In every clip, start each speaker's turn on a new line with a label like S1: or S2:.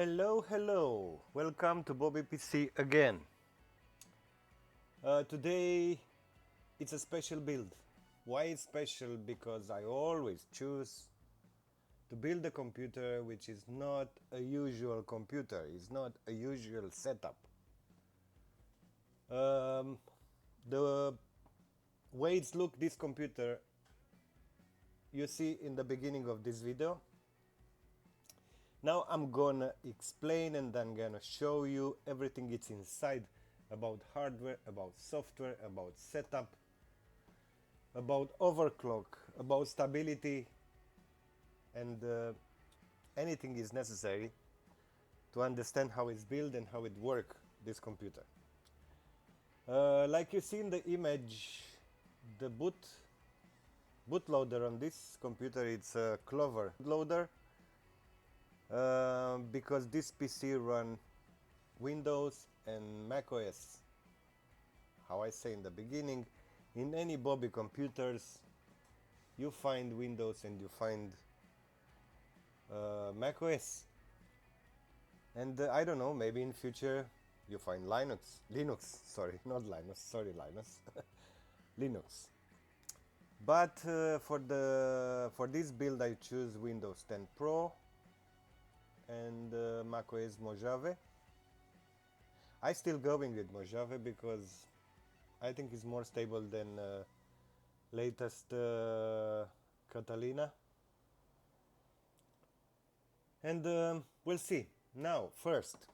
S1: Hello, welcome to Bobby PC again. Today it's a special build. Why it's special? Because I always choose to build a computer which is not a usual computer, it's not a usual setup. The way it's look this computer you see in the beginning of this video. Now I'm gonna explain and I'm gonna show you everything it's inside about hardware, about software, about setup, about overclock, about stability, and anything is necessary to understand how it's built and how it works, this computer. Like you see in the image, the bootloader on this computer, it's a Clover loader. Because this PC run Windows and Mac OS. How I say in the beginning, in any Bobby computers you find Windows and you find Mac OS, and I don't know, maybe in future you find Linux, sorry, not Linux, sorry Linux, Linux. But for this build I choose Windows 10 Pro and macOS Mojave. I still going with Mojave because I think it's more stable than latest Catalina. And we'll see. Now, first,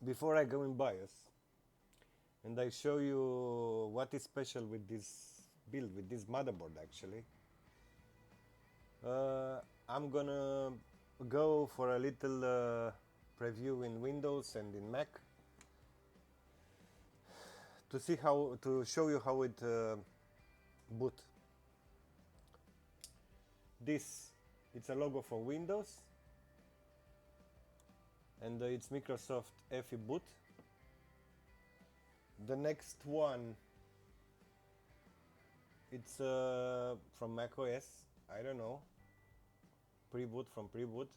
S1: before I go in BIOS, and I show you what is special with this build, with this motherboard actually, I'm gonna go for a little preview in Windows and in Mac to see to show you how it boot. This, it's a logo for Windows and it's Microsoft FE boot. The next one, it's from Mac OS, I don't know, pre-boot from pre-boot.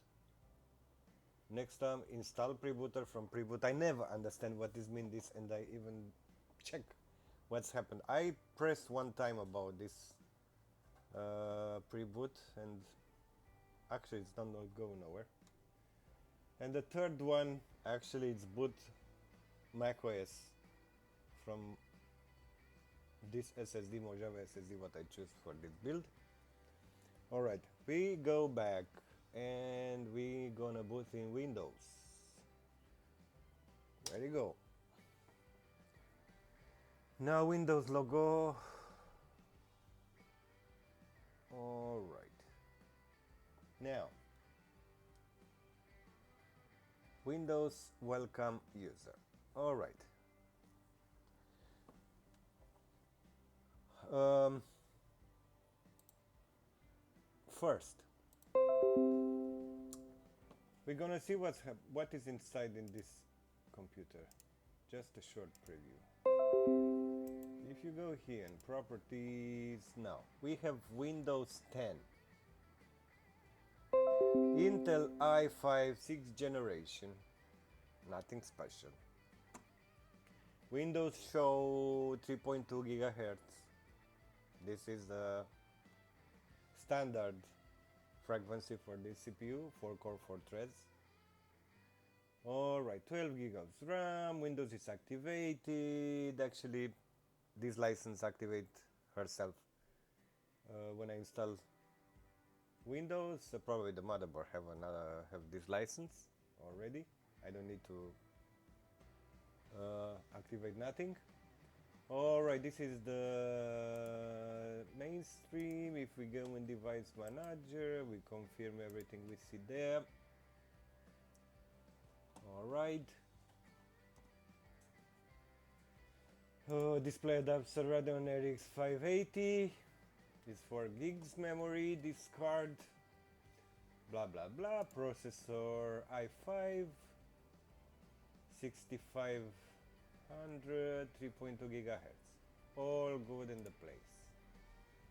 S1: Next time, install pre-booter from pre-boot. I never understand what this means this, and I even check what's happened. I pressed one time about this pre-boot and actually it's not going nowhere. And the third one, actually it's boot Mac OS from this SSD, Mojave SSD, what I choose for this build. Alright, we go back and we gonna boot in Windows. There you go. Now Windows logo. Alright. Now Windows welcome user. Alright. First, we're gonna see what is inside in this computer. Just a short preview. If you go here in properties, now we have Windows 10, Intel i5 6th generation, nothing special. Windows show 3.2 gigahertz. This is the standard frequency for this CPU, 4 core 4 threads. Alright, 12 GB of RAM, Windows is activated. Actually, this license activate herself when I install Windows. Probably the motherboard have this license already. I don't need to activate nothing. Alright, this is the mainstream. If we go in device manager, we confirm everything we see there. Alright. Display adapter Radeon RX 580. This 4 gigs memory, this card. Blah blah blah. Processor i5 6500 3.2 gigahertz. All good in the place.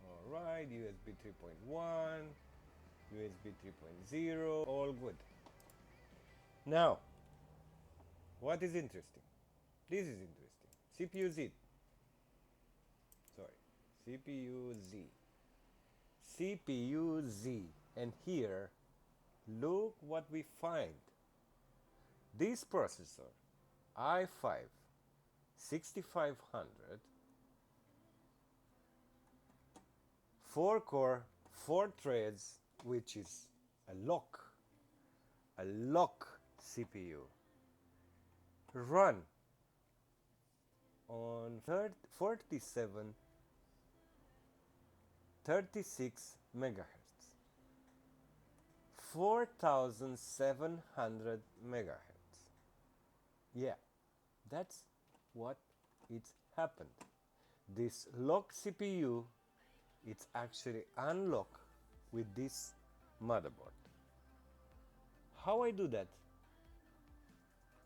S1: Alright, USB 3.1, USB 3.0, all good. Now, what is interesting? This is interesting. CPU Z. Sorry. CPU Z. CPU Z. And here, look what we find. This processor, i5 6500, 4 core, 4 threads, which is a lock CPU, run on 47 36 megahertz, 4700 megahertz. Yeah, that's what it's happened. This lock CPU, it's actually unlocked with this motherboard. How I do that?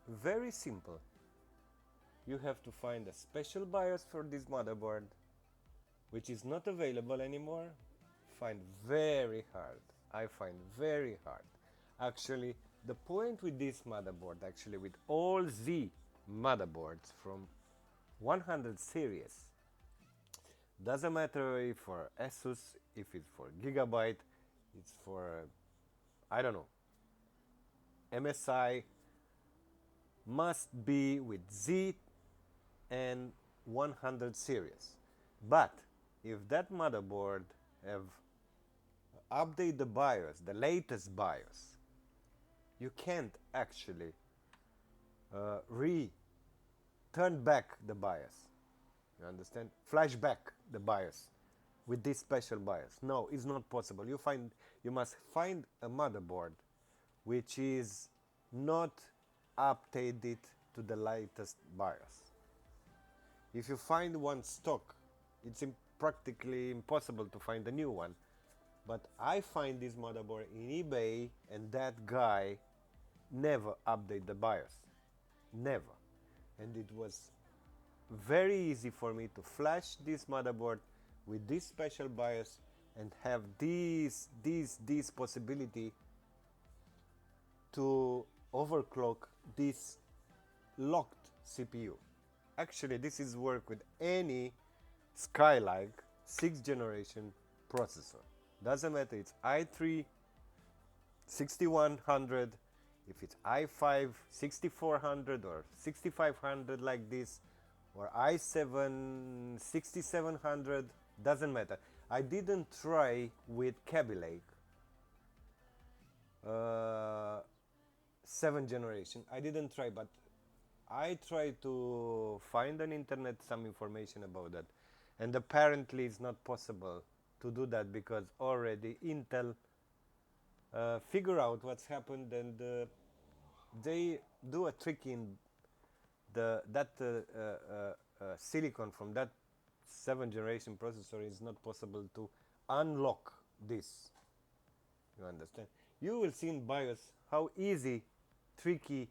S1: Very simple. You have to find a special BIOS for this motherboard, which is not available anymore. Find very hard. I find very hard. Actually, the point with this motherboard, actually with all Z motherboards from 100 series, doesn't matter if for Asus, if it's for Gigabyte, it's for, I don't know, MSI, must be with Z and 100 series. But if that motherboard have update the BIOS, the latest BIOS, you can't actually turn back the BIOS. You understand? Flash back the BIOS with this special BIOS. No, it's not possible. You must find a motherboard which is not updated to the latest BIOS. If you find one stock, it's practically impossible to find a new one. But I find this motherboard in eBay, and that guy never update the BIOS. Never. And it was very easy for me to flash this motherboard with this special BIOS and have this possibility to overclock this locked CPU. Actually, this is work with any Skylake 6th generation processor. Doesn't matter, it's i3 6100, if it's i5 6400 or 6500 like this, or i7 6700, doesn't matter. I didn't try with Skylake 7th generation. I didn't try, but I tried to find on internet some information about that, and apparently it's not possible to do that because already Intel figure out what's happened, and they do a trick in that silicon from that 7th generation processor. Is not possible to unlock this. You understand? You will see in BIOS how easy, tricky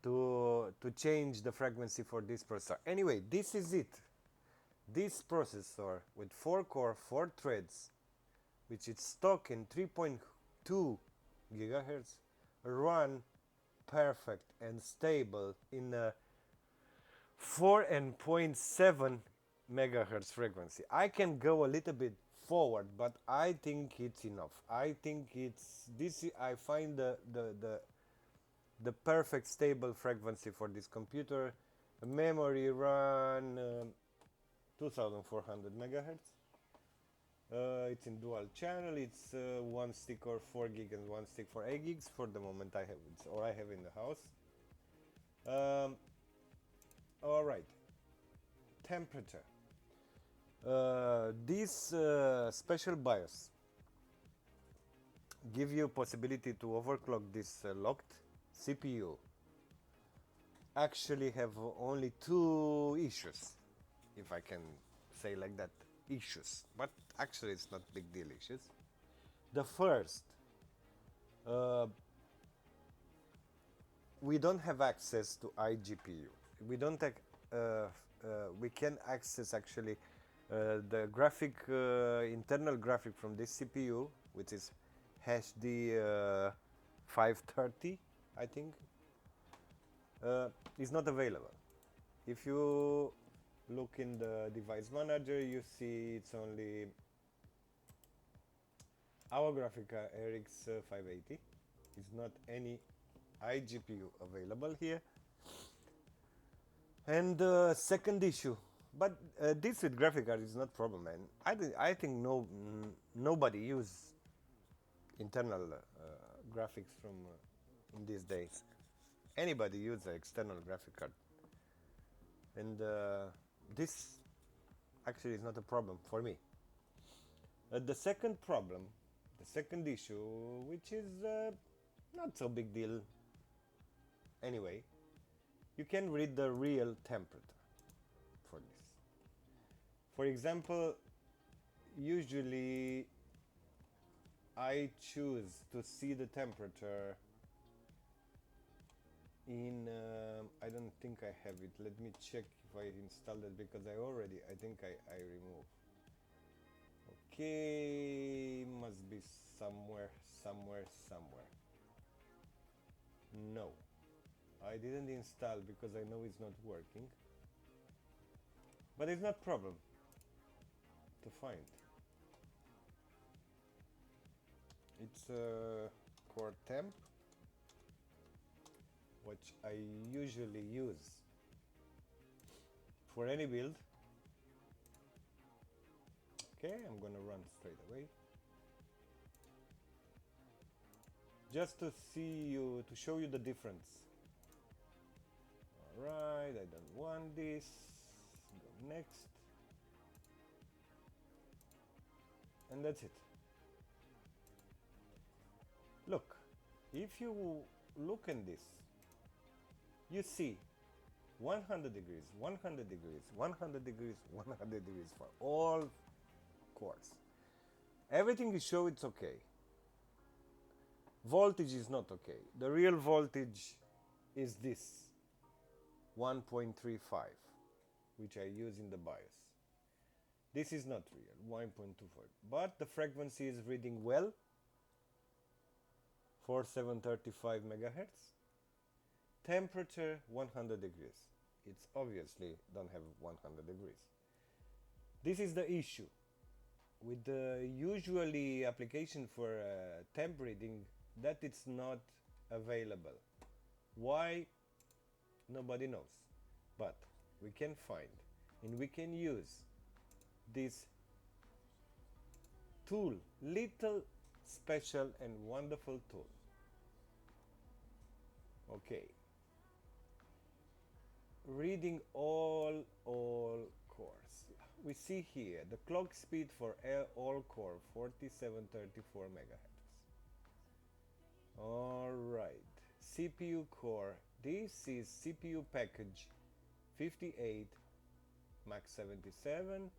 S1: to change the frequency for this processor. Anyway, this is it. This processor with 4 core, 4 threads, which is stock in 3.2 gigahertz, run perfect and stable in a 4.7 megahertz frequency. I can go a little bit forward, but I think it's enough. I think it's this. I find the perfect stable frequency for this computer. Memory run 2400 megahertz. It's in dual channel. It's one stick or 4 gig and one stick for 8 gigs. For the moment, I have it, or I have in the house. All right. Temperature. This special BIOS give you possibility to overclock this locked CPU. Actually have only 2 issues, if I can say like that, issues, but actually it's not big deal issues. The first, we don't have access to iGPU. We don't have, we can access actually the graphic, internal graphic from this CPU, which is HD 530. I think, is not available. If you look in the device manager, you see it's only our graphica RX 580. It's not any iGPU available here. And second issue, but this with graphic card is not problem, man. I think nobody use internal graphics from in these days. Anybody use an external graphic card, and this actually is not a problem for me. The second problem, the second issue, which is not so big deal anyway, you can read the real temperature for this. For example, usually I choose to see the temperature in I don't think I have it. Let me check if I installed it, because I think I removed. Okay, must be somewhere. No, I didn't install because I know it's not working, but it's not problem to find. It's a core temp, which I usually use for any build. Okay, I'm gonna run straight away, just to show you the difference. Alright, I don't want this. Go next. And that's it. Look, if you look in this, you see 100 degrees, 100 degrees, 100 degrees, 100 degrees for all cores. Everything is show it's okay. Voltage is not okay. The real voltage is this 1.35, which I use in the BIOS. This is not real, 1.24, but the frequency is reading well for 735 megahertz. Temperature 100 degrees. It's obviously don't have 100 degrees. This is the issue with the usually application for temp reading, that it's not available. Why? Nobody knows, but we can find and we can use this tool, little special and wonderful tool. Okay, reading all cores. We see here the clock speed for all core 4734 megahertz. All right, CPU core. This is CPU package 58 Max 77.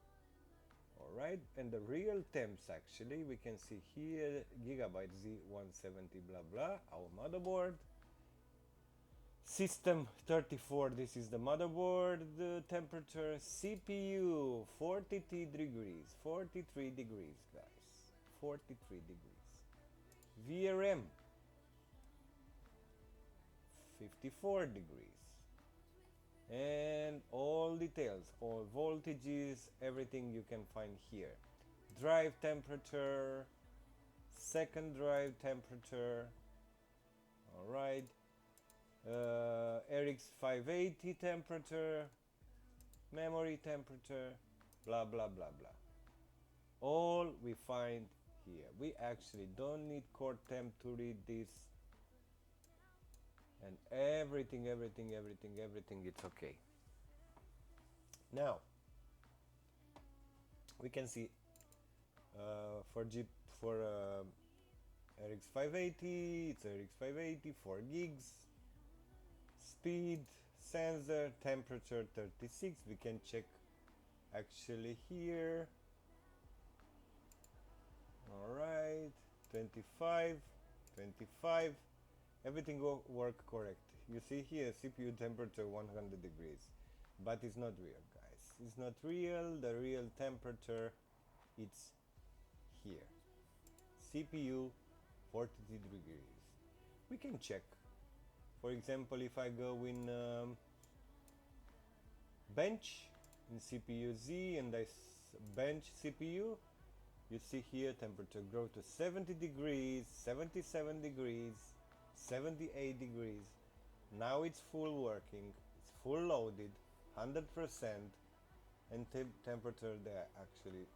S1: All right, and the real temps actually we can see here gigabyte Z170 blah blah, our motherboard. System 34, this is the motherboard. The temperature, CPU 43 degrees, 43 degrees guys, 43 degrees. VRM 54 degrees, and all details, all voltages, everything you can find here. Drive temperature, second drive temperature. All right, RX 580 temperature, memory temperature, blah blah blah blah. All we find here. We actually don't need core temp to read this, and everything it's okay. Now we can see for RX 580, it's RX 580, 4 gigs, speed, sensor, temperature 36. We can check actually here. All right, 25, everything work correct. You see here CPU temperature 100 degrees, but it's not real guys, it's not real. The real temperature, it's here, CPU 42 degrees. We can check For example, if I go in bench in CPU Z and I bench CPU, you see here temperature grow to 70 degrees, 77 degrees, 78 degrees. Now it's full working, it's full loaded, 100%, and temperature there actually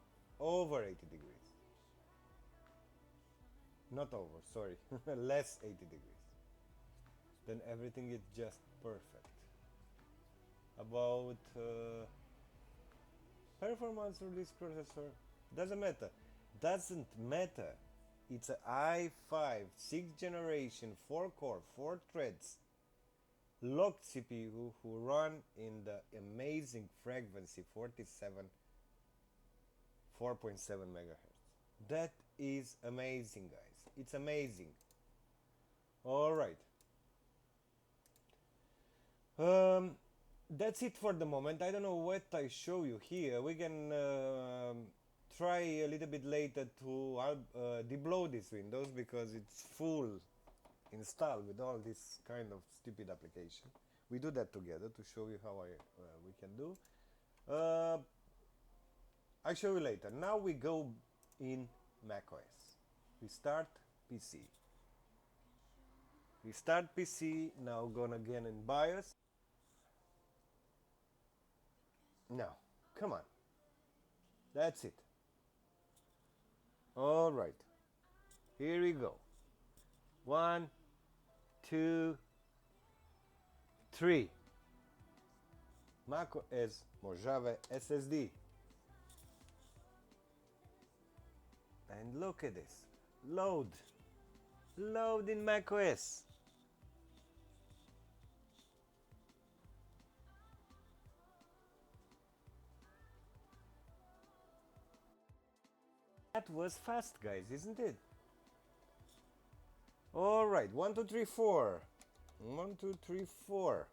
S1: over 80 degrees. Not over, sorry, less 80 degrees. Then everything is just perfect. About performance of this processor, doesn't matter. Doesn't matter. It's a i5 6th generation 4 core 4 threads locked CPU who run in the amazing frequency 47 4.7 megahertz. That is amazing, guys. It's amazing. All right. That's it for the moment. I don't know what I show you here. We can try a little bit later to deblow this Windows because it's full installed with all this kind of stupid application. We do that together to show you how we can do. I show you later. Now we go in macOS. We start PC. We start PC. Now gonna again in BIOS. Now, come on. That's it. All right. Here we go. 1, 2, 3. macOS Mojave SSD. And look at this. Load. Load in macOS. That was fast, guys, isn't it? All right, 1, 2, 3, 4. 1, 2, 3, 4.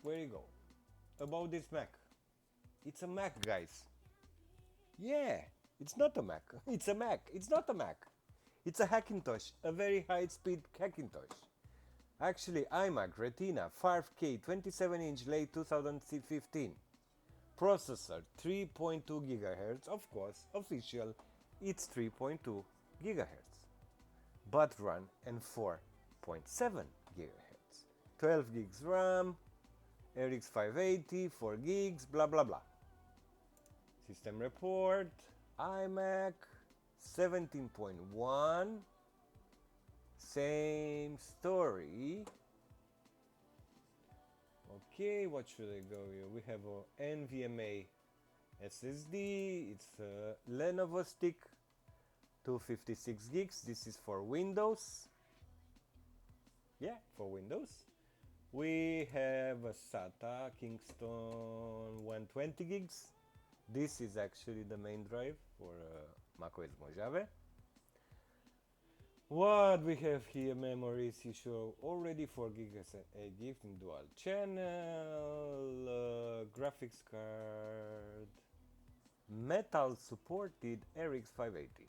S1: Where you go? About this Mac. It's a Mac, guys. Yeah, it's not a Mac. It's a Mac. It's not a Mac. It's a Hackintosh, a very high-speed Hackintosh. Actually, iMac Retina 5K 27-inch late 2015. Processor 3.2 GHz, of course, official, it's 3.2 GHz. But run and 4.7 GHz. 12 gigs RAM, RX 580, 4 gigs, blah blah blah. System report, iMac 17.1, same story. Okay, what should I go here? We have a NVMe SSD, it's a Lenovo stick, 256 gigs, this is for Windows. Yeah, for Windows. We have a SATA Kingston 120 gigs. This is actually the main drive for macOS Mojave. What we have here, memories, you show already 4 gigs and 8 gigs in dual channel, graphics card, metal supported RX 580.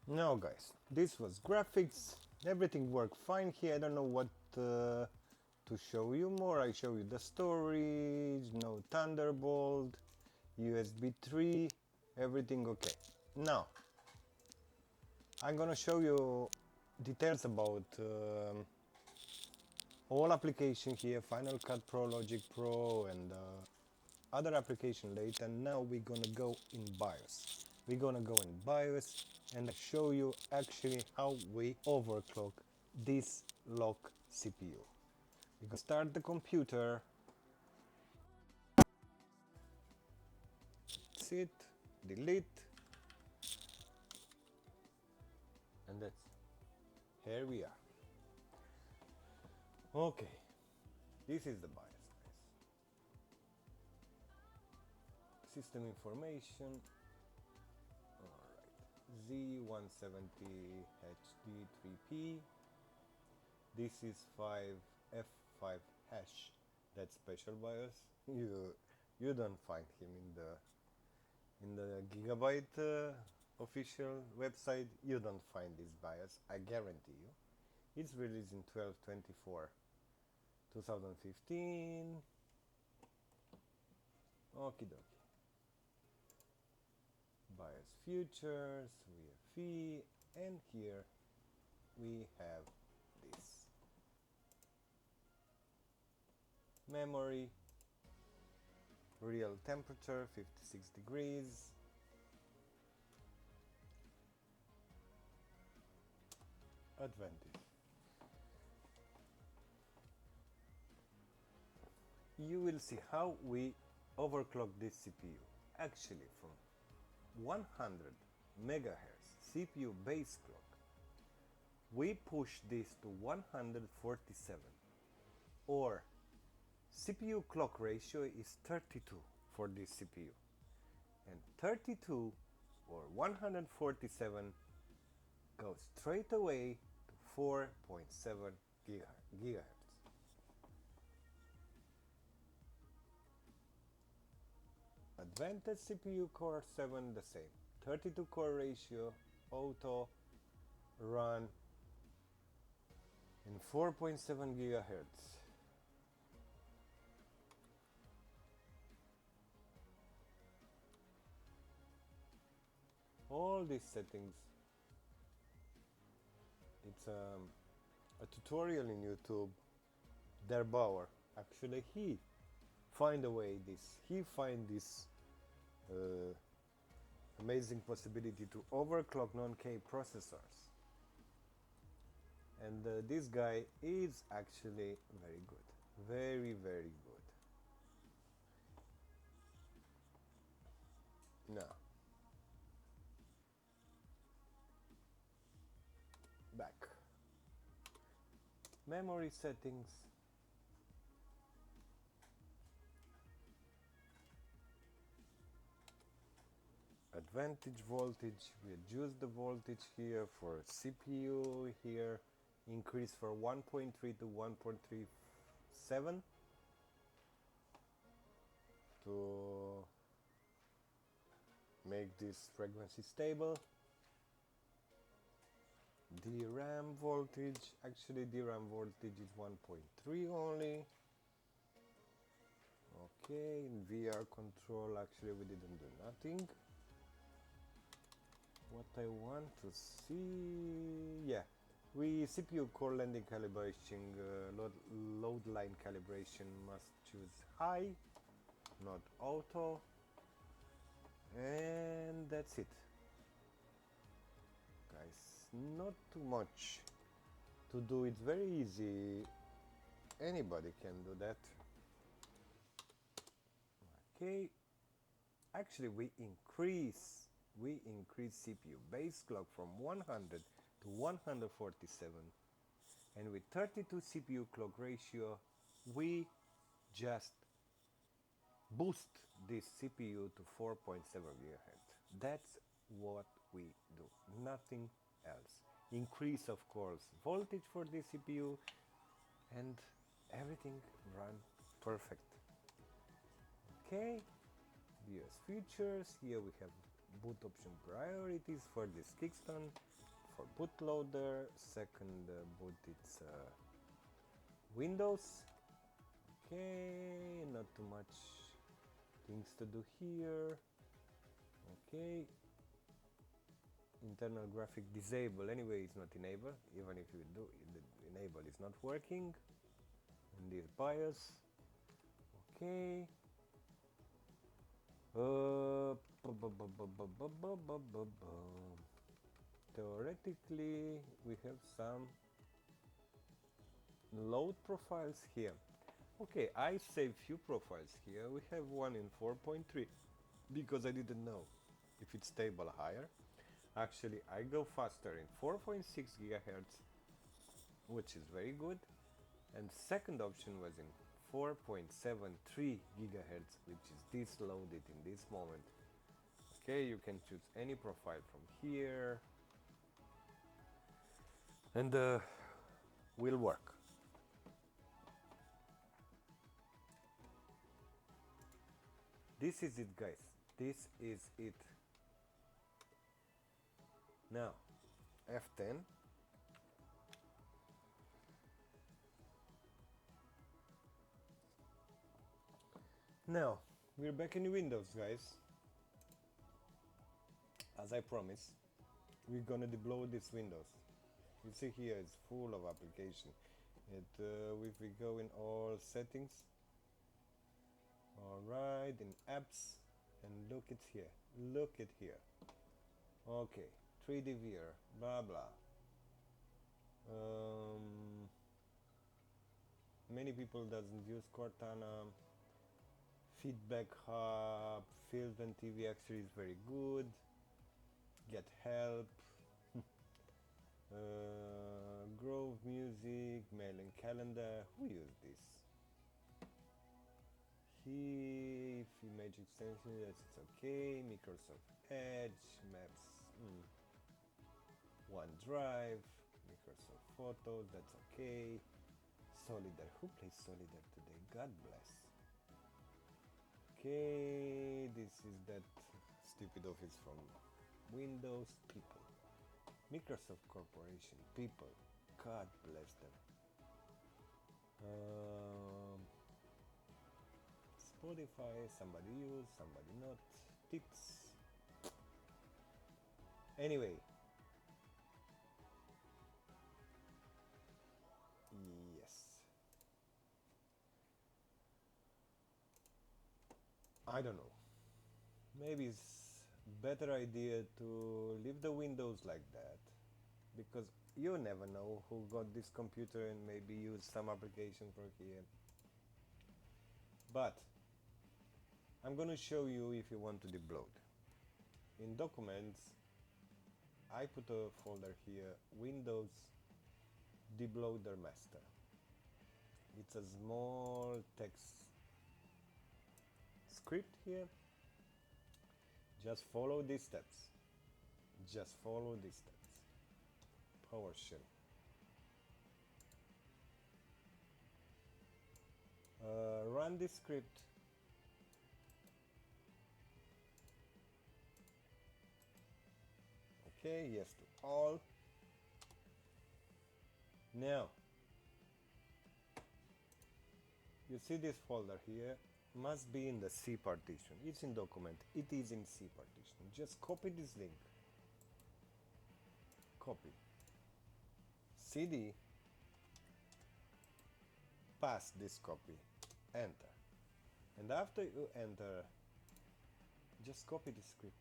S1: Now guys, this was graphics, everything worked fine here. I don't know what to show you more. I show you the storage, no Thunderbolt, USB 3, everything okay. Now I'm gonna show you details about all application here, Final Cut Pro, Logic Pro, and other application later. Now we're gonna go in BIOS. We're gonna go in BIOS and show you actually how we overclock this lock CPU. We can start the computer. That's it. Delete. And that's here we are. Okay, this is the BIOS, guys. System information. Alright, Z170 HD3P. This is 5F5 hash. That's special BIOS. You don't find him in the gigabyte official website, you don't find this BIOS, I guarantee you. It's released in 12/24 2015. Okie dokie. BIOS features, VFE, and here we have this. Memory, real temperature 56 degrees. Advantage. You will see how we overclock this CPU. Actually, from 100 megahertz CPU base clock, we push this to 147, or CPU clock ratio is 32 for this CPU, and 32 or 147 goes straight away to 4.7 gigahertz. Advanced CPU Core 7 the same, 32 core ratio, auto, run in 4.7 gigahertz. All these settings, it's a tutorial in YouTube. Der Bauer, actually he find this amazing possibility to overclock non-K processors, and this guy is actually very good, very good. Now back, memory settings, advantage voltage, we adjust the voltage here for CPU, here increase for 1.3 to 1.37 to make this frequency stable. DRAM voltage, actually DRAM voltage is 1.3 only. Okay, in VR control actually we didn't do nothing. What I want to see, yeah, we CPU core landing calibration, load line calibration must choose high, not auto, and that's it, guys. Not too much to do, it's very easy, anybody can do that. Okay, actually we increase CPU base clock from 100 to 147, and with 32 CPU clock ratio we just boost this CPU to 4.7 GHz. That's what we do, nothing else. Increase, of course, voltage for the CPU, and everything run perfect. Okay, BIOS features, here we have boot option priorities for this kickstand, for bootloader, second boot it's Windows. Okay, not too much things to do here. Okay, internal graphic disable, anyway it's not enable, even if you do the enable is not working in this BIOS. Okay, theoretically we have some load profiles here. Okay, I saved few profiles here. We have one in 4.3 because I didn't know if it's stable higher. Actually, I go faster in 4.6 gigahertz, which is very good. And second option was in 4.73 gigahertz, which is this loaded in this moment. Okay, you can choose any profile from here, and will work. This is it, guys. This is it. Now F10. Now we're back in Windows, guys. As I promised, we're gonna debloat this Windows. You see here it's full of application. If we go in all settings, all right, in apps, and look it here. Look it here. Okay, 3D viewer, blah blah. Many people doesn't use Cortana. Feedback hub, Field and TV actually is very good. Get help. Grove music, mail and calendar. Who use this? Image extension, yes, it's okay. Microsoft Edge, Maps, OneDrive, Microsoft Photos, that's okay. Solidar, who plays Solidar today? God bless. Okay, this is that stupid office from Windows. People, Microsoft Corporation, people, God bless them. Spotify, somebody use, somebody not. Tips. Anyway, yes. I don't know. Maybe it's better idea to leave the windows like that, because you never know who got this computer and maybe use some application from here. But I'm gonna show you if you want to debloat. In documents, I put a folder here, Windows debloater master. It's a small text script here. Just follow these steps. Just follow these steps. PowerShell. Run this script. Okay, yes to all. Now, you see this folder here must be in the C partition. It's in document. It is in C partition. Just copy this link. Copy. CD. Pass this copy. Enter. And after you enter, just copy the script.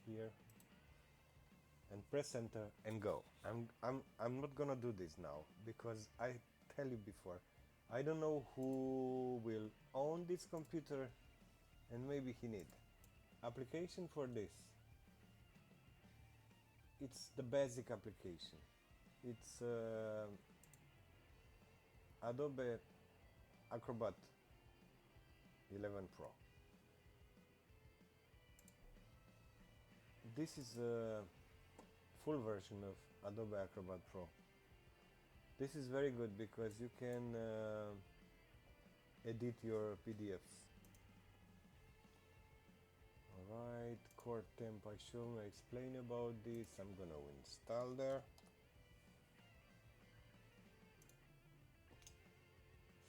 S1: Here. And press enter and go. I'm not gonna do this now because I tell you before, I don't know who will own this computer and maybe he need application for this. It's the basic application. It's Adobe Acrobat 11 Pro. This is a full version of Adobe Acrobat Pro. This is very good because you can edit your PDFs. Alright, core temp I explain about this. I'm gonna install there.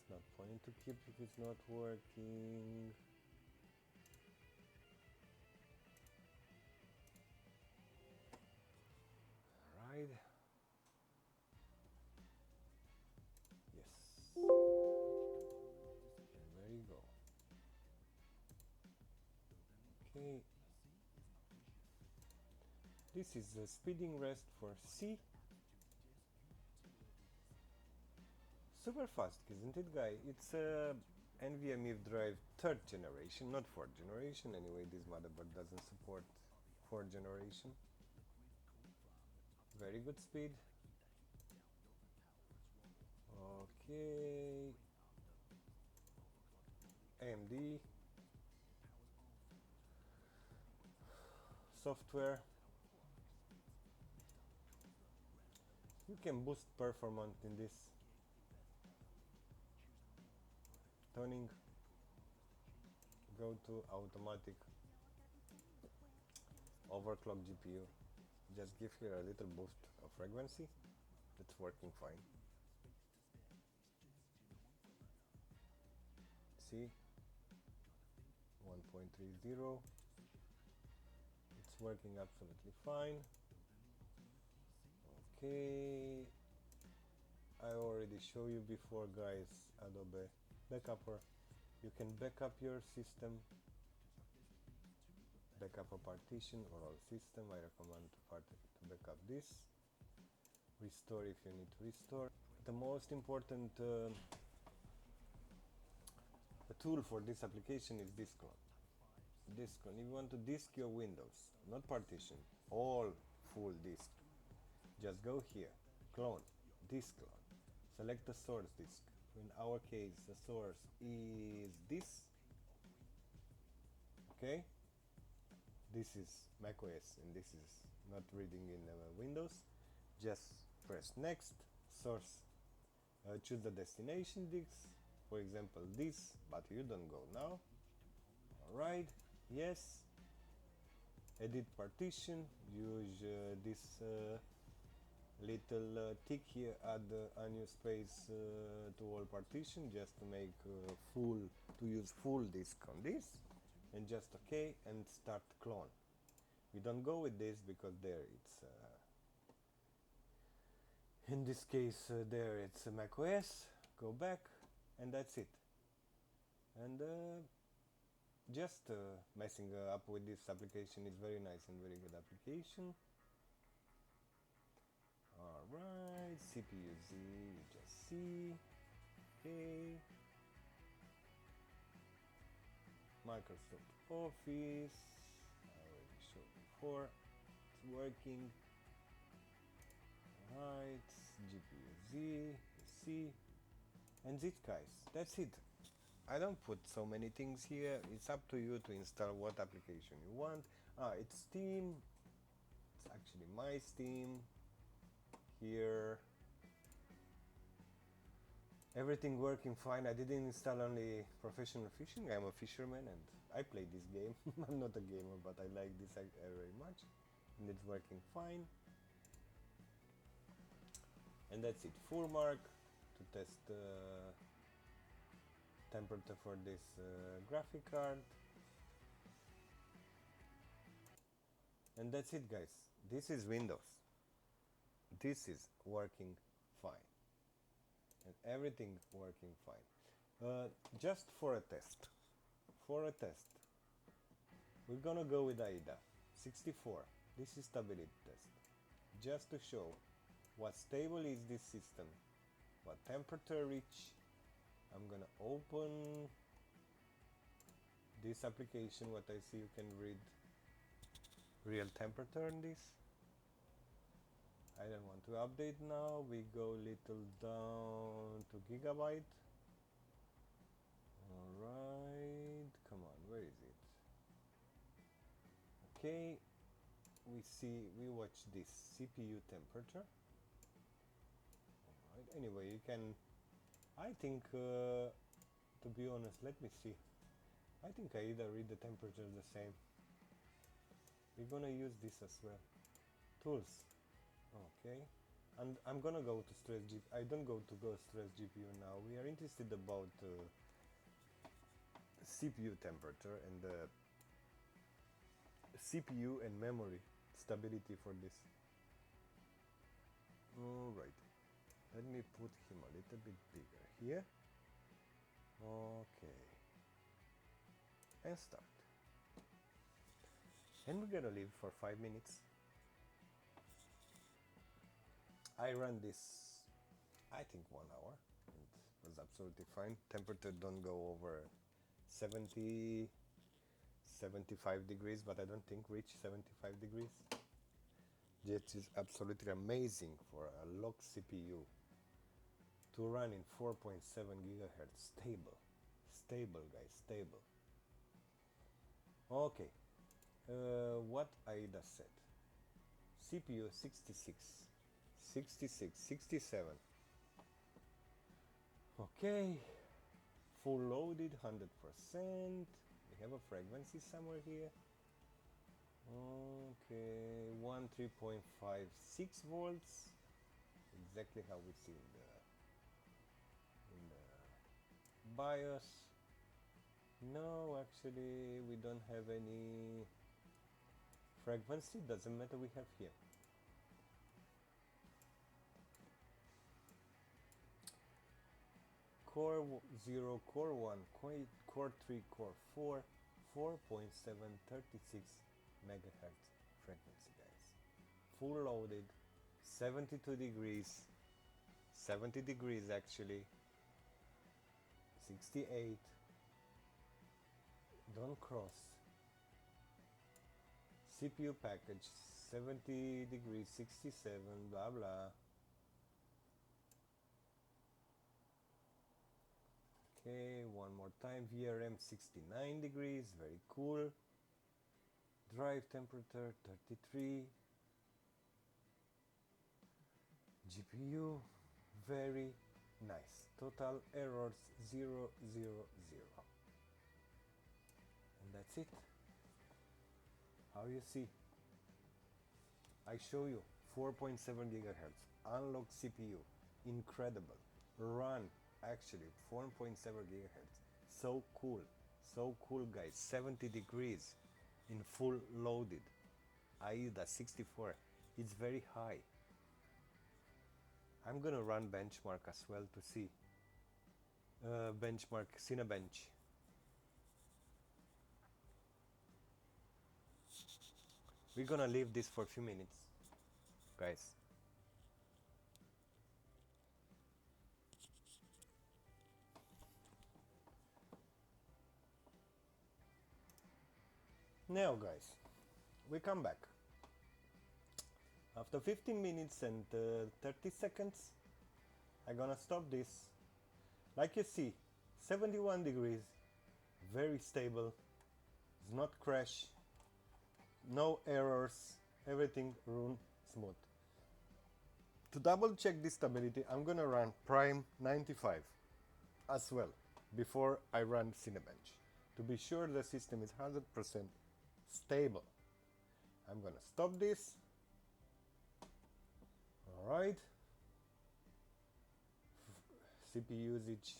S1: It's not point to keep if it's not working. Alright. Yes. And there you go. Okay. This is a speeding rest for C. Super fast, isn't it, guy? It's a NVMe drive 3rd generation, not 4th generation. Anyway, this motherboard doesn't support 4th generation. Very good speed. Okay. AMD. Software. You can boost performance in this. Toning. Go to automatic. overclock GPU. Just give here a little boost of frequency. It's working fine. See, 1.30. It's working absolutely fine. Okay, I already showed you before, guys, Adobe Backupper. You can backup your system, backup a partition or all system. I recommend to backup this. Restore if you need to restore. The most important tool for this application is disk clone. Disk clone. If you want to disk your Windows, not partition, all full disk, just go here, clone, disk clone. Select the source disk. In our case, the source is this. Okay. This is macOS and this is not reading in Windows. Just press next, source, choose the destination disk, for example this, but you don't go now. Alright, yes, edit partition, use this little tick here, add a new space to all partition just to make to use full disk on this, and just OK and start clone. We don't go with this because there it's in this case there it's macOS. Go back and that's it. And just messing up with this application is very nice and very good application. Alright, CPU Z, you just see. Okay. Microsoft Office, I already showed before, it's working. Alright, GPU Z, you see. And this, guys, that's it. I don't put so many things here, it's up to you to install what application you want. It's Steam, it's actually my Steam. Here, everything working fine. I didn't install only professional fishing. I'm a fisherman and I play this game. I'm not a gamer, but I like this very much, and it's working fine. And that's it. Full mark to test temperature for this graphic card. And that's it, guys. This is Windows. This is working fine. And everything working fine. Just for a test. We're gonna go with AIDA 64. This is stability test. Just to show what stable is this system, what temperature reach. I'm gonna open this application. What I see, you can read real temperature in this. I don't want to update now. We go little down to gigabyte. Alright, come on, where is it? Okay, we watch this CPU temperature. Alright, anyway, you can, I think, to be honest, let me see. I think I either read the temperature the same. We're gonna use this as well. Tools. Okay, and I'm gonna go to stress GPU. I don't go to stress GPU now. We are interested about CPU temperature and the CPU and memory stability for this. Alright, let me put him a little bit bigger here. Okay, and start. And we're gonna leave for 5 minutes. I ran this, I think 1 hour, and it was absolutely fine. Temperature don't go over 70, 75 degrees, but I don't think reach 75 degrees. This is absolutely amazing for a locked CPU to run in 4.7 gigahertz stable, guys, stable. Okay, what AIDA said, CPU 66, 67. Okay, full loaded 100%. We have a frequency somewhere here. Okay, 13.56 volts, exactly how we see in the BIOS. No, actually we don't have any frequency, doesn't matter, we have here. Core 0, Core 1, Core 3, Core 4, 4.736 megahertz frequency, guys. Full loaded, 72 degrees, 70 degrees actually, 68, don't cross. CPU package, 70 degrees, 67, blah blah. Okay, one more time, VRM 69 degrees, very cool. Drive temperature 33. GPU, very nice. Total errors 0, 0, 0. And that's it. How you see? I show you 4.7 gigahertz, unlock CPU, incredible. Run, actually 4.7 gigahertz, so cool guys. 70 degrees in full loaded. AIDA 64, it's very high. I'm gonna run benchmark as well to see. Benchmark Cinebench. We're gonna leave this for a few minutes, guys. Now, guys, we come back. After 15 minutes and 30 seconds, I'm gonna stop this. Like you see, 71 degrees, very stable, it's not crash, no errors, everything run smooth. To double check this stability, I'm gonna run Prime 95 as well before I run Cinebench to be sure the system is 100% stable. I'm gonna stop this. All right. CPU usage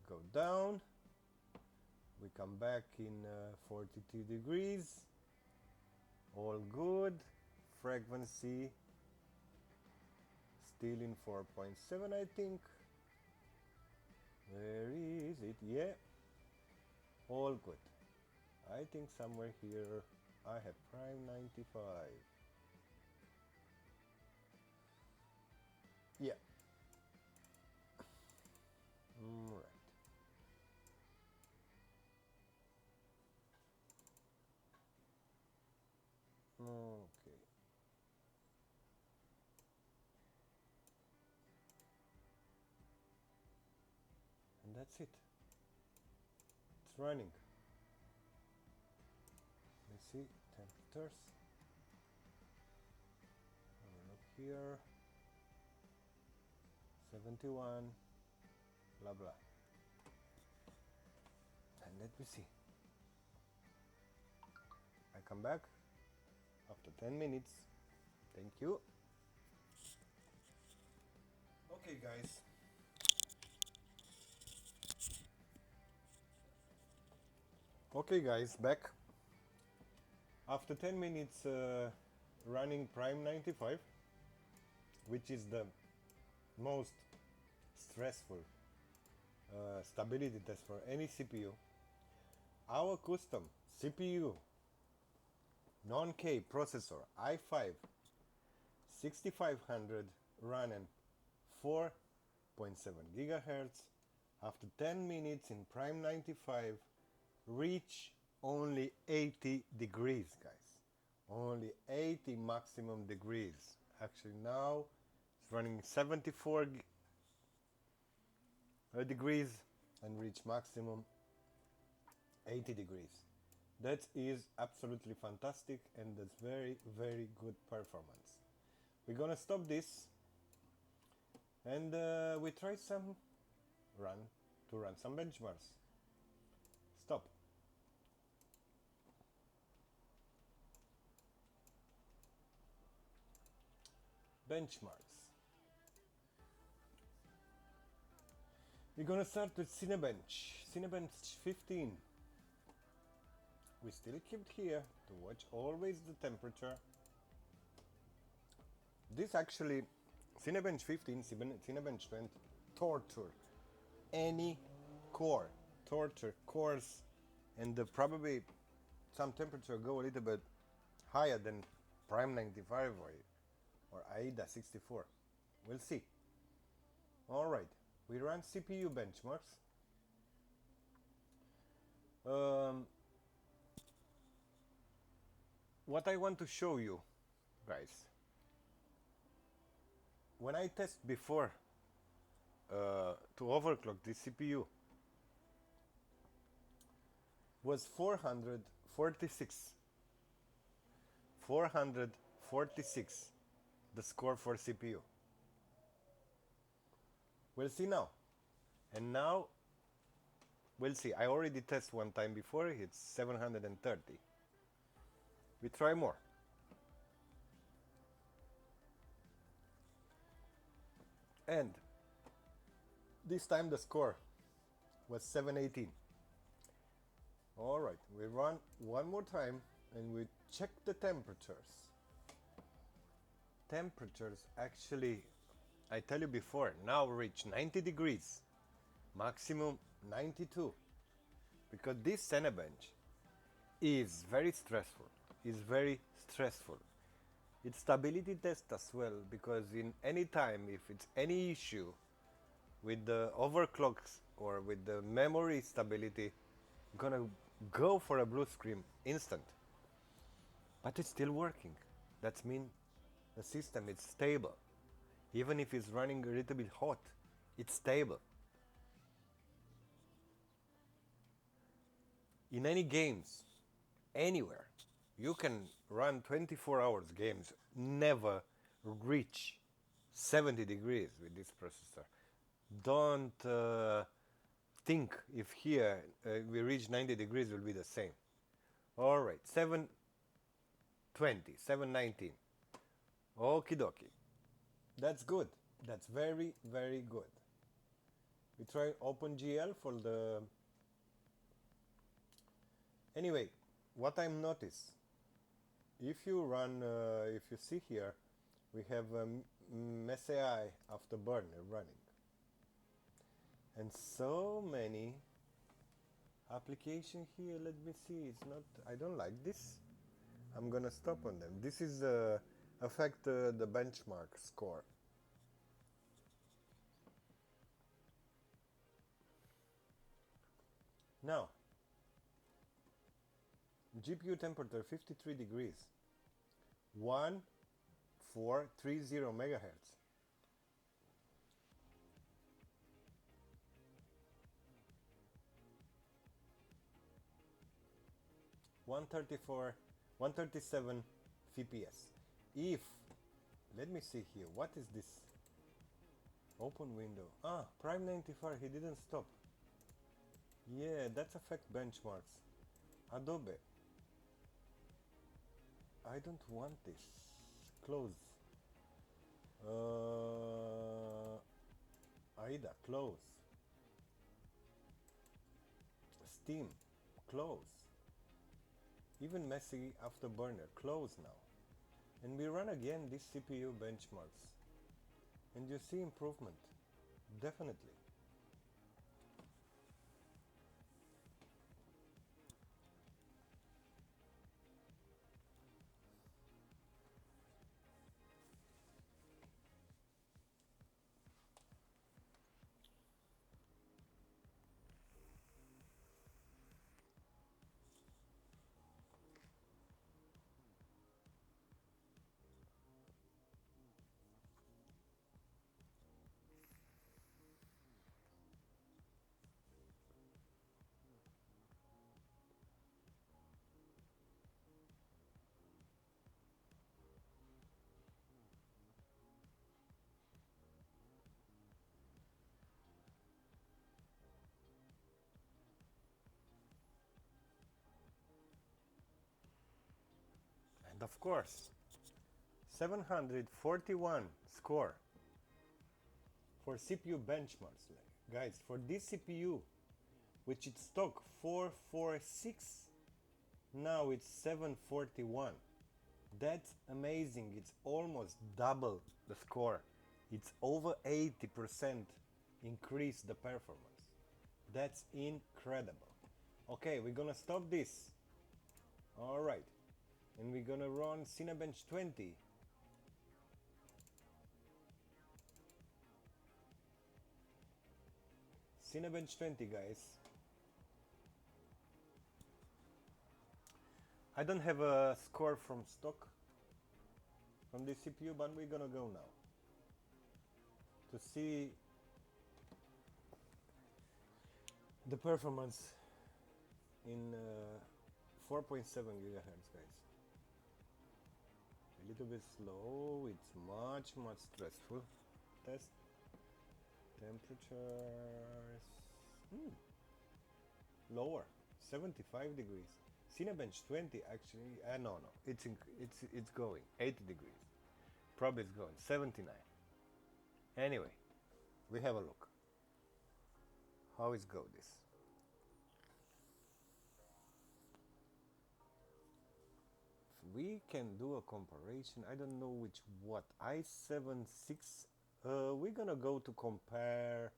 S1: go down. We come back in 42 degrees. All good. Frequency still in 4.7, I think. Where is it? Yeah. All good. I think somewhere here I have Prime 95. Yeah. Right. Okay. And that's it. It's running. Let's see temperatures. Look here. 71. Blah blah. And let me see. I come back after 10 minutes. Thank you. Okay, guys. Okay, guys, back. After 10 minutes running Prime 95, which is the most stressful stability test for any CPU, our custom CPU non-K processor i5 6500 running 4.7 gigahertz after 10 minutes in Prime 95 reach only 80 degrees, guys. Only 80 maximum degrees. Actually now it's running 74 degrees and reach maximum 80 degrees. That is absolutely fantastic and that's very, very good performance. We're gonna stop this and we try some run some benchmarks. Stop. benchmarks. We're gonna start with Cinebench 15. We still keep here to watch always the temperature. This actually, Cinebench 15, Cinebench 20, torture any core, torture cores, and probably some temperature go a little bit higher than Prime 95 or AIDA 64. We'll see. Alright, we run CPU benchmarks. What I want to show you, guys, when I test before to overclock the CPU, was 446. 446, the score for CPU. We'll see now. And now, we'll see. I already tested one time before, it's 730. We try more. And this time the score was 718. Alright, we run one more time and we check the temperatures. Temperatures actually, I tell you before, now reach 90 degrees, maximum 92. Because this Cinebench is very stressful, It's stability test as well, because in any time, if it's any issue with the overclocks or with the memory stability, gonna go for a blue screen instant. But it's still working. That means the system is stable. Even if it's running a little bit hot, it's stable. In any games, anywhere, you can run 24 hours games, never reach 70 degrees with this processor. Don't think if here we reach 90 degrees will be the same. Alright, 720, 719. Okie dokie. That's good. That's very, very good. We try OpenGL for the... Anyway, what I noticed, if you run, if you see here, we have MSAI afterburner running. And so many applications here, let me see, it's not, I don't like this. I'm gonna stop on them. This is affect the benchmark score. Now, GPU temperature 53 degrees, 1430 megahertz. (134, 137 FPS). If, let me see here, what is this? Open window. Ah, Prime 95, he didn't stop. Yeah, that's affect benchmarks. Adobe. I don't want this. Close. AIDA, close. Steam, close. Even messy afterburner, close now. And we run again these CPU benchmarks. And you see improvement. Definitely. And of course, 741 score for CPU benchmarks. Guys, for this CPU, which is stock 446, now it's 741. That's amazing. It's almost double the score. It's over 80% increase the performance. That's incredible. Okay, we're gonna stop this. All right, and we're gonna run Cinebench 20. Cinebench 20, guys. I don't have a score from stock from this CPU, but we're gonna go now to see the performance in 4.7 gigahertz, guys. A little bit slow. It's much stressful. Test temperatures. Lower, 75 degrees. Cinebench 20 actually. No, it's going 80 degrees. Probably it's going 79. Anyway, we have a look. How is go this? We can do a comparison. I don't know which what i7 6. We're gonna go to compare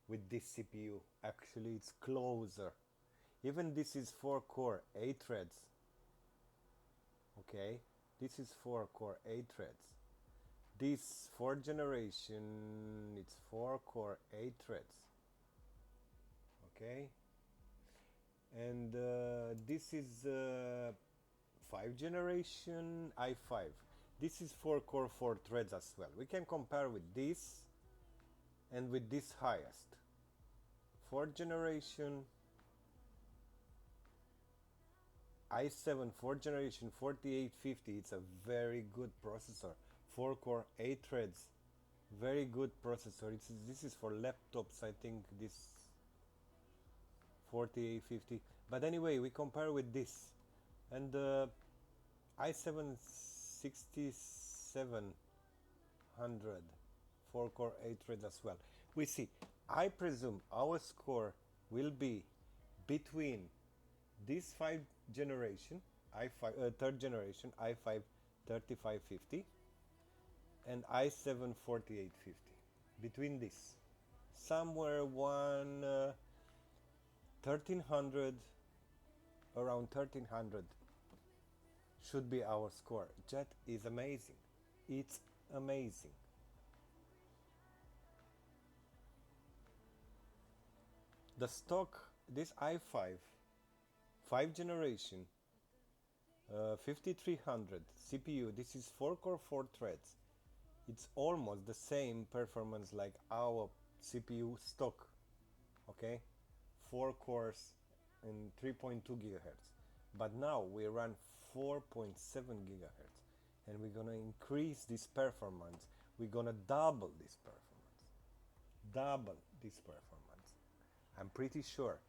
S1: with this CPU. Actually, it's closer. Even this is 4-core 8 threads. Okay, this is 4-core 8 threads. This 4th generation, it's 4-core 8 threads. Okay, and this is 5th generation i5. This is 4-core 4 threads as well. We can compare with this and with this highest 4th generation i7 4th generation 4850. It's a very good processor, 4-core 8 threads, very good processor. This is for laptops, I think, this 4850. But anyway, we compare with this and i7 6700 4-core 8 threads as well. We see, I presume our score will be between this 5th generation i5 3rd generation i5 3550 and i7 4850. Between this, somewhere 1300, around 1300 should be our score. That is amazing. It's amazing. The stock, this i5 5th generation 5300 CPU, this is 4-core 4 threads. It's almost the same performance like our CPU stock. Okay, 4 cores and 3.2 gigahertz. But now we run 4.7 gigahertz, and we're gonna increase this performance. We're gonna double this performance. Double this performance. I'm pretty sure.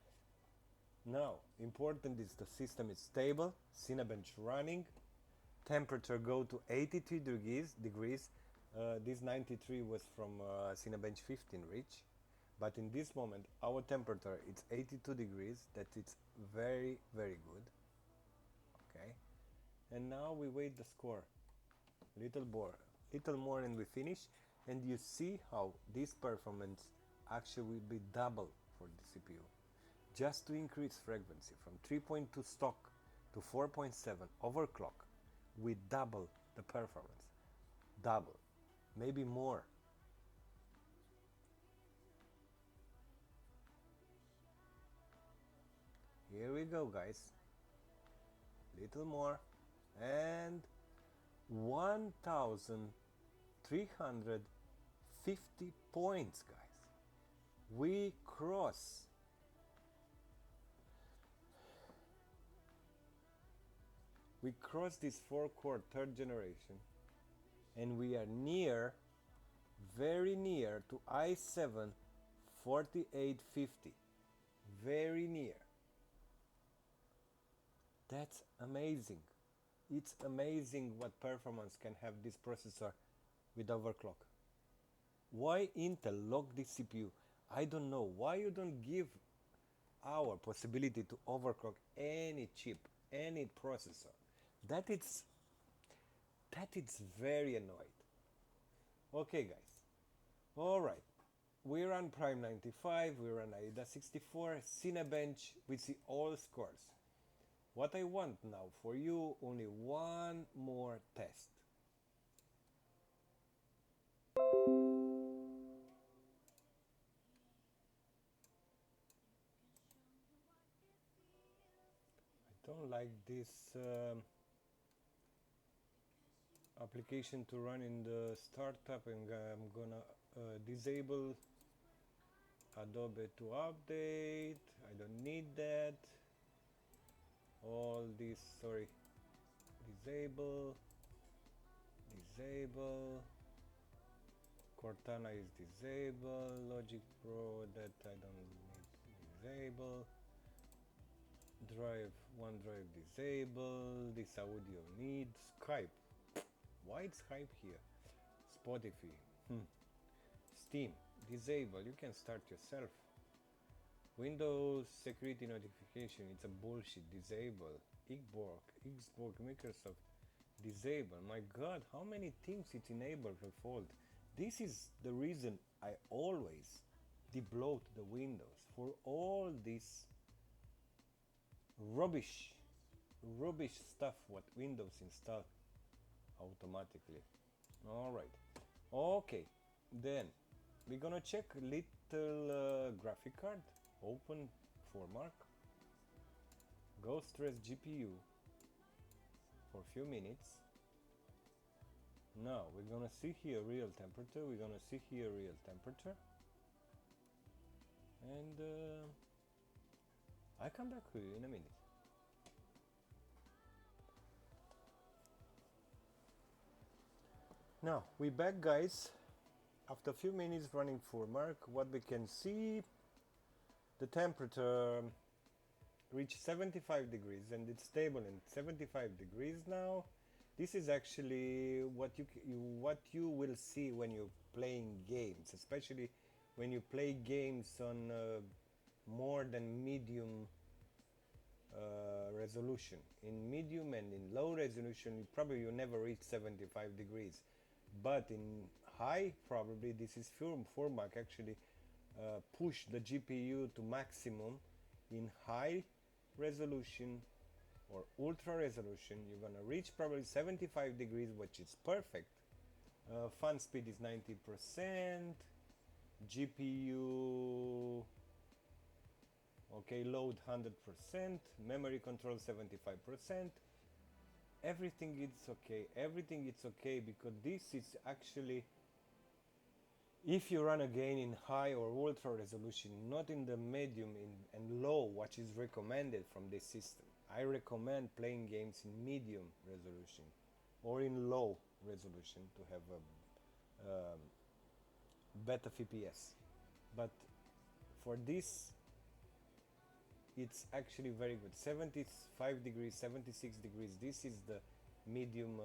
S1: Now, important is the system is stable, Cinebench running, temperature go to 82 degrees. This 93 was from Cinebench 15 reach, but in this moment our temperature it's 82 degrees. That it's very good. Okay, and now we wait the score. Little more, and we finish. And you see how this performance actually will be double for the CPU. Just to increase frequency from 3.2 stock to 4.7 overclock, we double the performance. Double, maybe more. Here we go, guys. Little more, and 1350 points, guys. We cross this 4-core 3rd generation, and we are near, very near to i7 4850. Very near. That's amazing. It's amazing what performance can have this processor with overclock. Why Intel locked this CPU? I don't know. Why you don't give our possibility to overclock any chip, any processor? That it's very annoyed. Okay, guys. All right. We run Prime 95, we run AIDA 64, Cinebench, we see all scores. What I want now for you, only one more test. I don't like this application to run in the startup, and I'm gonna disable Adobe to update. I don't need that. All this, sorry, disable. Cortana is disabled. Logic Pro, that I don't need, disable. Drive, OneDrive disable. This audio need. Skype. Why it's Skype here? Spotify. Steam disable. You can start yourself. Windows security notification. It's a bullshit. Disable. Xbox, Microsoft. Disable. My God, how many things it enabled by default? This is the reason I always debloat the Windows for all this rubbish stuff what Windows install automatically. All right. Okay. Then we're gonna check little graphic card. Open for mark. Go stress GPU for a few minutes. Now we're gonna see here real temperature. And I come back to you in a minute. Now we back, guys. After a few minutes running for mark, what we can see, the temperature reached 75 degrees and it's stable in 75 degrees now. This is actually what you will see when you're playing games, especially when you play games on more than medium resolution. In medium and in low resolution, you never reach 75 degrees. But in high, probably this is Furmark actually push the GPU to maximum. In high resolution or ultra resolution, you're gonna reach probably 75 degrees, which is perfect. Fan speed is 90%. GPU, okay, load 100%. Memory control 75%. Everything is okay because this is actually, if you run again in high or ultra resolution, not in the medium and low, what is recommended from this system. I recommend playing games in medium resolution or in low resolution to have a better FPS. But for this, it's actually very good. 75 degrees, 76 degrees. This is the medium,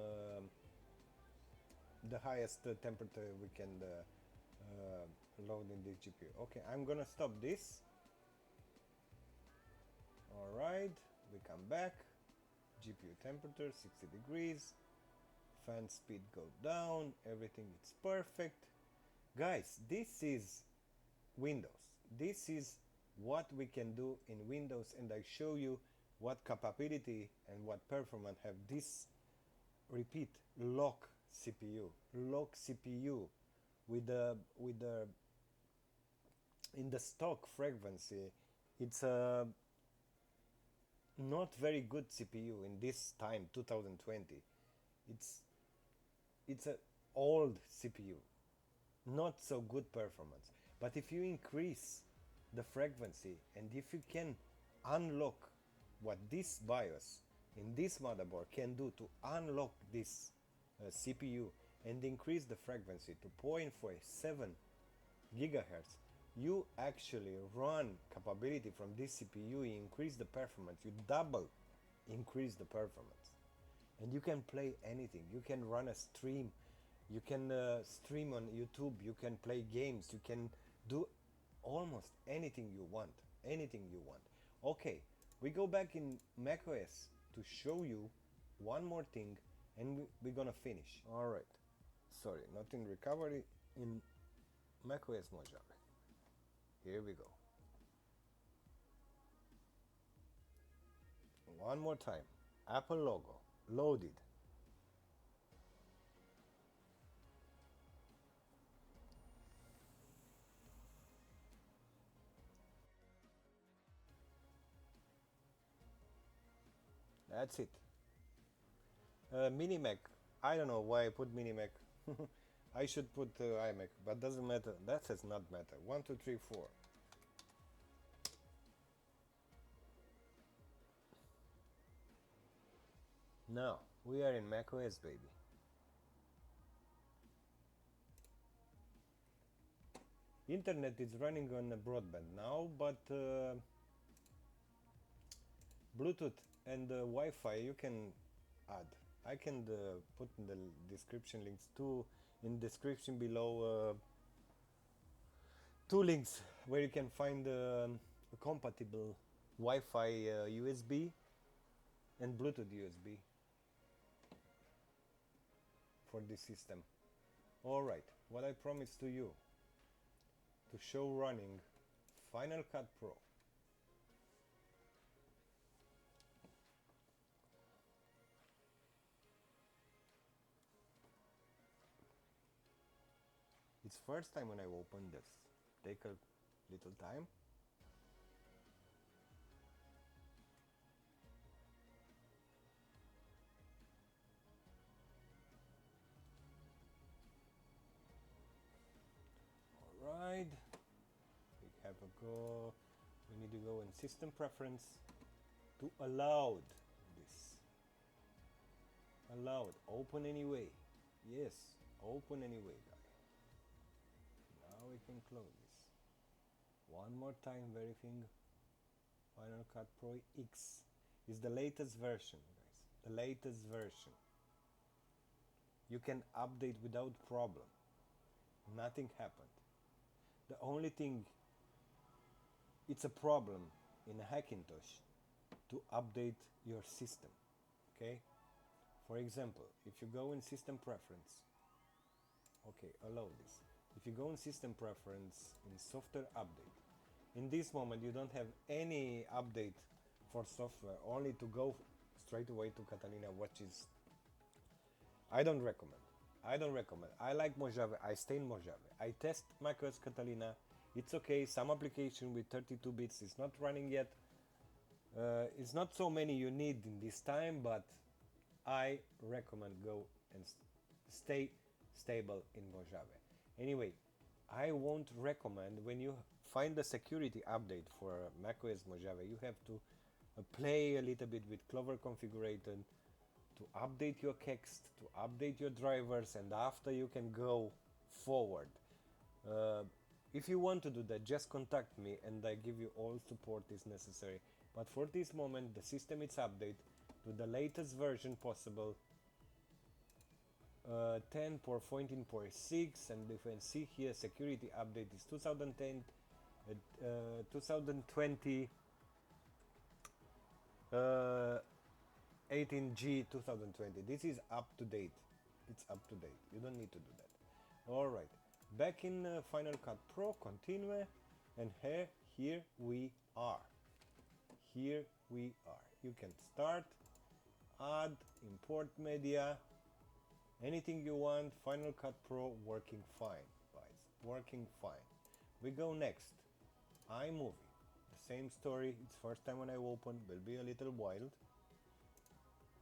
S1: the highest temperature we can load in this GPU. Okay, I'm gonna stop this. All right, we come back. GPU temperature 60 degrees. Fan speed go down. Everything is perfect. Guys, this is Windows. This is what we can do in Windows, and I show you what capability and what performance have this, repeat, lock CPU with the in the stock frequency. It's a not very good CPU in this time, 2020. It's a old CPU, not so good performance. But if you increase the frequency and if you can unlock what this BIOS in this motherboard can do to unlock this CPU and increase the frequency to 0.47 gigahertz, you actually run capability from this CPU, you increase the performance, you double increase the performance. and you can play anything. You can run a stream, you can stream on YouTube, you can play games, you can do almost anything you want, anything you want. Okay, we go back in macOS to show you one more thing, and we're gonna finish. All right, sorry, not in recovery, in macOS Mojave. Here we go. One more time. Apple logo loaded. That's it. Mini Mac. I don't know why I put Mini Mac. I should put iMac, but doesn't matter. That does not matter. 1, 2, 3, 4. Now we are in macOS, baby. Internet is running on a broadband now, but Bluetooth and Wi-Fi you can add. I can put in the description links too. In description below, two links where you can find a compatible Wi-Fi USB and Bluetooth USB for this system. All right, what I promised to you, to show running Final Cut Pro. It's first time when I open this. Take a little time. Alright. We have a go. We need to go in system preference to allowed this. Allowed. Open anyway. Yes, open anyway, guys. Now we can close this. One more time, verifying. Final Cut Pro X is the latest version, guys. The latest version. You can update without problem. Nothing happened. The only thing, it's a problem in a Hackintosh to update your system. Okay? For example, if you go in system preference, okay, allow this. If you go in system preference in software update, in this moment you don't have any update for software, only to go straight away to Catalina, which is, I don't recommend. I like Mojave. I stay in Mojave. I test macOS Catalina. It's okay. Some application with 32 bits is not running yet. It's not so many you need in this time, but I recommend go and stay stable in Mojave. Anyway, I won't recommend when you find the security update for macOS Mojave, you have to play a little bit with Clover configurator to update your kext, to update your drivers, and after you can go forward. If you want to do that, just contact me and I give you all support is necessary. But for this moment, the system is updated to the latest version possible, 10.14.6, and if you can see here, security update is 2010, 2020, 18G 2020. This is up to date. It's up to date. You don't need to do that. All right. Back in Final Cut Pro, continue, and here we are. Here we are. You can start, add, import media, anything you want. Final Cut Pro working fine, guys. Working fine. We go next. iMovie. The same story. It's first time when I open. Will be a little wild,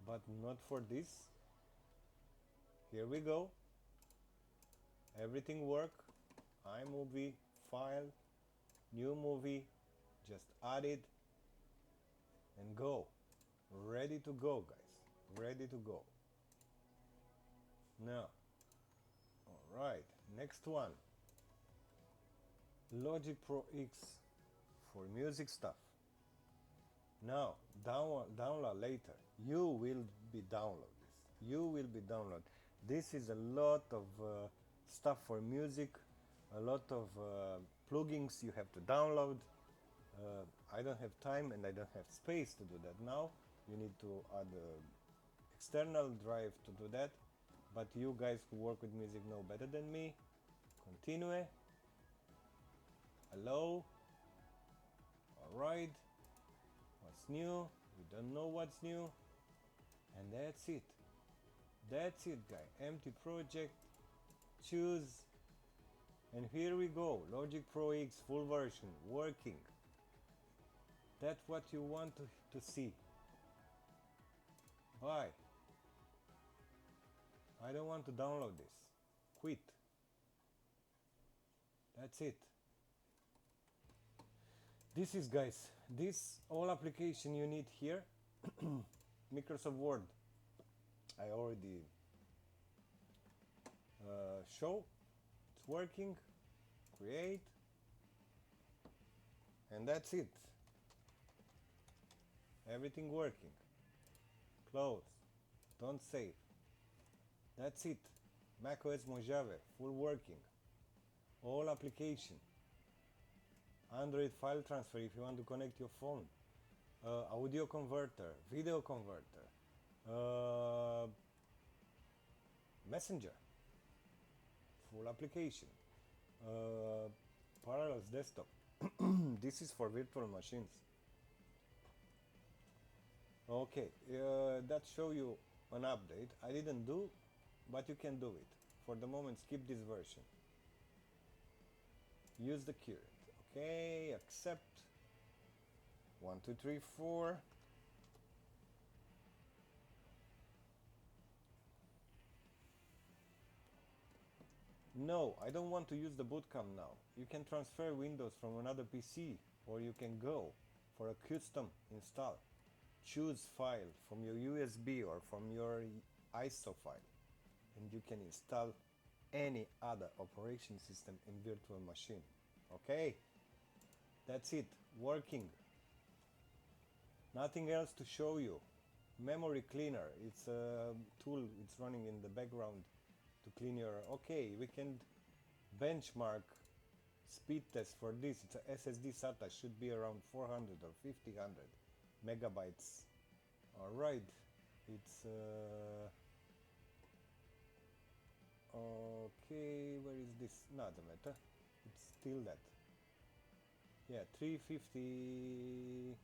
S1: but not for this. Here we go. Everything work. iMovie, file, new movie, just add it and go. Ready to go, guys. Ready to go. Now, all right, next one. Logic Pro X for music stuff. Now, download later. You will be download this. you will be download. This is a lot of stuff for music, a lot of plugins you have to download. I don't have time and I don't have space to do that now. You need to add an external drive to do that, but you guys who work with music know better than me. Continue. Hello. Alright. What's new? We don't know what's new. And that's it. That's it, guy. Empty project. Choose. And here we go. Logic Pro X full version working. That's what you want to see. Bye. I don't want to download this. Quit. That's it. This is, guys, this all application you need here. Microsoft Word. I already show. It's working. Create. And that's it. Everything working. Close. Don't save. That's it. macOS Mojave, full working. All application. Android file transfer if you want to connect your phone. Audio converter, video converter. Messenger. Full application. Parallels desktop. This is for virtual machines. Okay, that show you an update. I didn't do, but you can do it. For the moment, skip this version. Use the current. Okay, accept. 1, 2, 3, 4. No, I don't want to use the bootcamp now. You can transfer Windows from another PC, or you can go for a custom install. Choose file from your USB or from your ISO file, and you can install any other operation system in virtual machine. Okay, that's it, working. Nothing else to show you. Memory cleaner, it's a tool, it's running in the background to clean your... Okay, we can benchmark speed test for this. It's a SSD SATA, should be around 400 or 500 megabytes. All right, it's okay, where is this? Not the matter, it's still that. Yeah, 350,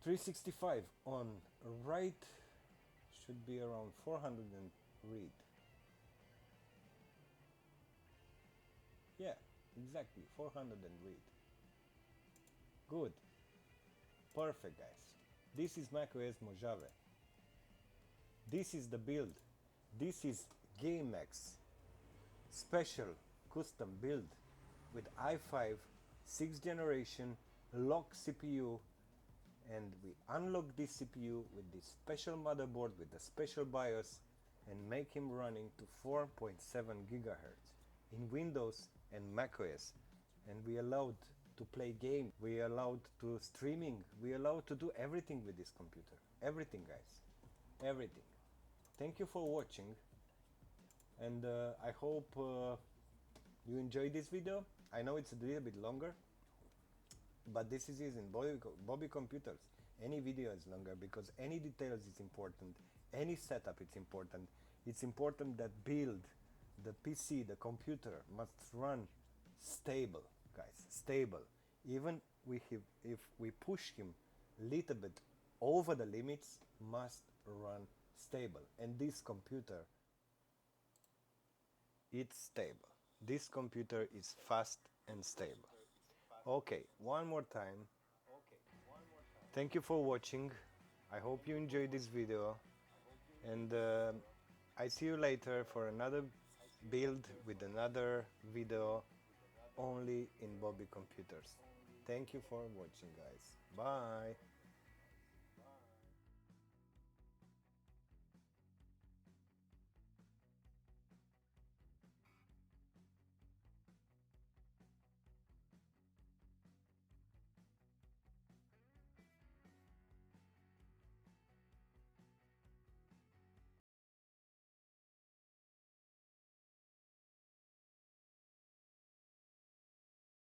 S1: 365 on write, should be around 400 and read. Yeah, exactly, 400 and read. Good. Perfect, guys. This is macOS Mojave. This is the build. This is GAMEMAX special custom build with i5 6th generation lock CPU, and we unlock this CPU with this special motherboard with a special BIOS and make him running to 4.7 gigahertz in Windows and macOS, and we allowed to play game, we allowed to streaming, we allowed to do everything with this computer. Everything, guys, everything. Thank you for watching, and I hope you enjoyed this video. I know it's a little bit longer, but this is in Bobby Computers. Any video is longer because any details is important, any setup is important. It's important that build, the PC, the computer must run stable, guys, stable. Even if we push him a little bit over the limits, must run stable. And this computer, it's stable. This computer is fast and stable. Okay, one more time. Thank you for watching. I hope you enjoyed this video, and I see you later for another build with another video only in Bobby Computers. Thank you for watching, guys. Bye.